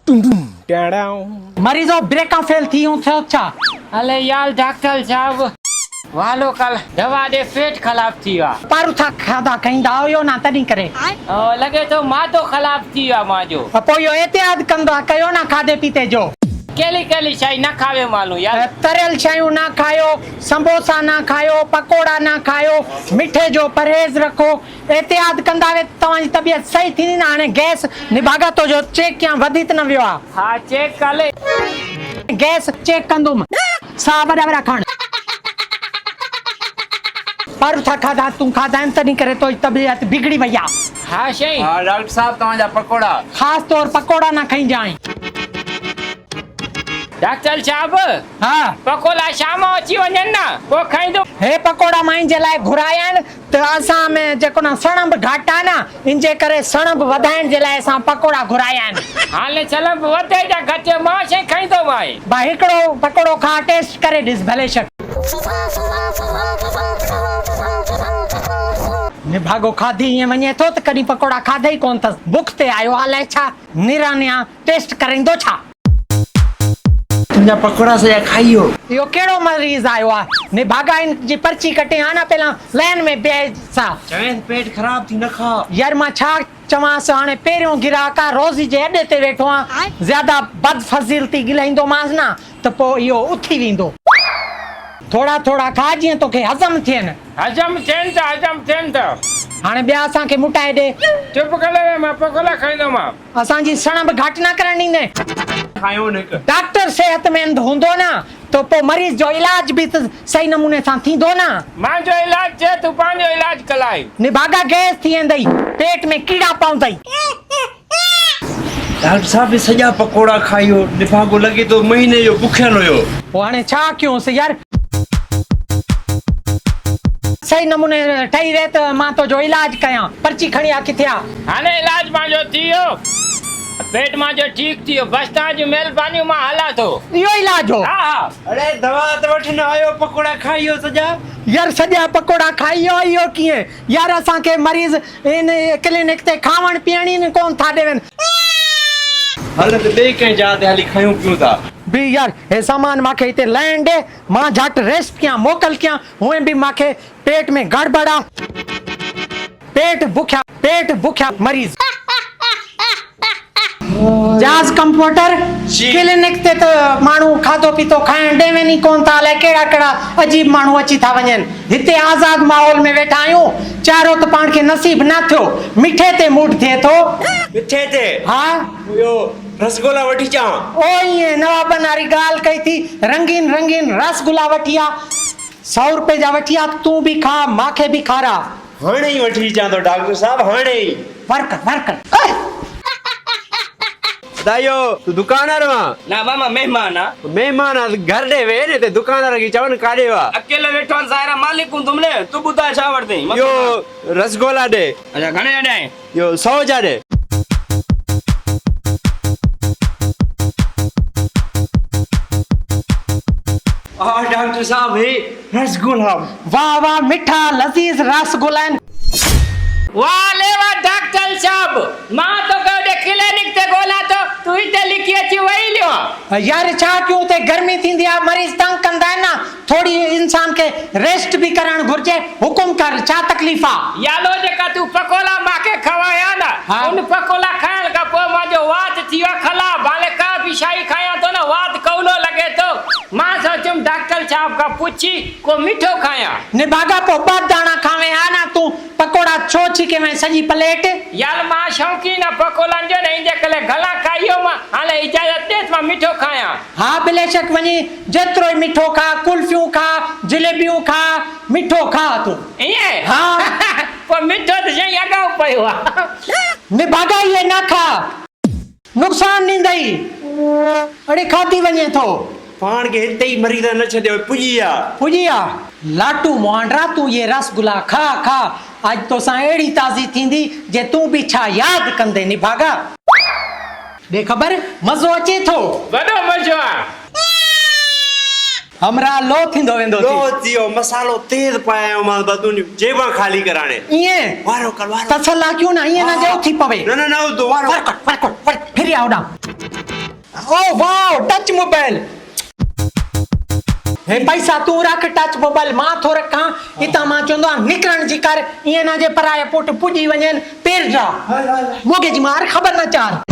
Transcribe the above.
मरीजो ब्रेका फेल थी हूं थियो छा? अले यार डॉक्टर साहब वालो कल दवा दे पेट खराब थी वा पारू था खादा कहिंदा आयो ना तडी करे लगे तो मातो खराब थी वा माजो पो यो एहतियात कंदो कयो ना खादे पीते जो केली केली शइ न खावे मालू यार तरियल शयूं ना खायो समोसा ना खायो पकोड़ा ना खायो मिठे जो परहेज रखो एहतियात कंदा वे तवाजी तबियत सही थी ना हाने गैस निभागा तो जो चेक क्या वधित न वियो आ हां चेक कले गैस चेक कंदुम सा बड़ा बड़ा खान पर था खादा तू खादा तनी करे तो तबियत बिगड़ी भैया हां शइ हां डॉक्टर साहब तवाजा पकोड़ा खास तौर पकोड़ा ना खाई जाए डॉक्टर साहब हां पकोड़ा शाम अची वञन ना को खाई दो हे पकोड़ा माई जे लाए घुरायन त असा में जेको ना सणब घाटा ना इनजे करे सणब वधाइण जे लाए असा पकोड़ा घुरायन हाले चलो वधे जा घटे मां शइ खाई दो भाई बा हिकड़ो पकोड़ो खा टेस्ट करे दिस भले शक निभागो खाधी ये वने तो त कडी पकोड़ा खाधे ही कोन त भूख ते आयो हाले छा निरानिया टेस्ट करेंदो छा तुझा पकोड़ा से खाइयो यो केड़ो मरीज आयो आ निभागा इन जी पर्ची कटे आना पहला लाइन में बेसा चवें पेट खराब थी न खा यार मां छा चवास हाने पेरियों गिराका रोजी जे अडे ते वेठो आ ज्यादा बद फजीलती गिलाइंदो मास ना त पो यो उठी विंदो थोड़ा थोड़ा खा जी तो के हजम थियन हजम थियन त हाने बिया असा के मुटाए दे चुप करे मैं पकोड़ा खाई दो मां असा जी सणब घाट ना करनी ने खायो न डॉक्टर सेहतमंद होंदो ना तो पो मरीज जो इलाज भी सही नमूने सां थींदो ना मां जो इलाज जे तू पांजो इलाज कलाई निभागा गैस थींदई पेट में कीड़ा पवंदई डॉक्टर साहब भी सजा पकोड़ा खाइयो निभागो लगे तो महीने जो भूखियल होयो पो हाने छा क्यों से यार सही नमूने ठही रहे त मां तो जो इलाज कया पर्ची खणी आ किथे आ हाने इलाज मां जो थियो पेट मां जो ठीक थियो बस ता जो मेहरबानी मां हला तो यो इलाज हो हां अरे दवा तो वठन आयो पकोड़ा खाइयो सजा यार सजा पकोड़ा खाइयो यो किए यार असा के मरीज इन क्लिनिक ते खावण पीणी न कोन था देवन हल तो बे के जा दे हाली खायो पियो ता भी यार हे सामान माखे इते लैंड दे मां झट रेस्ट किया मोकल किया हुए भी माखे पेट में गड़बड़ा पेट भूख्या मरीज जाज कंप्यूटर क्लिनिक ते तो मानू खादो पीतो खाएं देवे नी कोन ता ले केड़ा केड़ा अजीब मानू अची था वञन हिते आजाद माहौल में वेठा आयो चारो तो पाण के नसीब ना थियो मिठे ते मूड थे तो मिठे ते हां यो रसगुल्ला वठी चा ओ ये नवा बनारी गाल कही थी रंगीन रसगुल्ला वठिया 100 रुपए जा वठिया तू भी खा माखे भी खारा हणे ही वठी चा तो डॉक्टर साहब हणे ही वर्कर दायो तू दुकानदार वा ना मामा मेहमान घर दे वे ने ते दुकानदार की चवन काढे वा अकेले वेठो सारा मालिक हूं तुमने तू बुधा छा वरदे यो रसगुल्ला दे अच्छा घणे अडे यो 100 जा दे डॉक्टर साहब है रसगुल्ला वाह मिठा लजीज रसगुल्ला वाह लेवा डॉक्टर साहब मां तो कदे क्लिनिक ते गोला तो तू इते लिखी अची वई लियो यार छा क्यों ते गर्मी थींदी आ मरीज तंग कंदा ना थोड़ी इंसान के रेस्ट भी करण घुरजे हुकुम कर छा तकलीफा यालो जेका तू पकोड़ा माके खवाया ना उन पकोड़ा खाइण का पो माजो वात थियो खला भाले का भी शाही खाया तो ना वात कौनो लगे तो मां सोचम डॉक्टर साहब का पूछी को मीठो खाया निभागा पो बाद दाना खावे आ ना तू पकोड़ा छो छिके में सजी प्लेट यार मां शौकीन पकोड़ा जो नहीं जे कले गला खाइयो मां हाले इजाजत दे मां मीठो खाया हां बेशक वनी जतरो मीठो खा कुल्फियों खा जलेबियों खा मीठो खा तू ये हां पर मीठो तो जई अगाउ पयो निभागा ये ना खा नुकसान नहीं दई अरे खाती वने तो पान के हिते ही मरीज न छदे पुजिया लाटू मोंडरा तू ये रसगुल्ला खा आज तो सा एड़ी ताजी थींदी जे तू भी छा याद कंदे निभागा दे खबर मजो अचे थो बड़ो मजो आ हमरा लो थींदो वेंदो लो थियो मसालो तेज पाया मां बदुनी जेबा खाली कराने ये वारो कर तसला क्यों ना ये ना जो थी पवे न तो वारो फिर आओ ना ओ वाह टच मोबाइल हे पैसा तू रख टच मोबाइल मां थो रखां इता मां चंदो निकरण जी कर ये ना जे पराए पुट पुजी वञन पेर जा मोगे जी मार खबर ना चार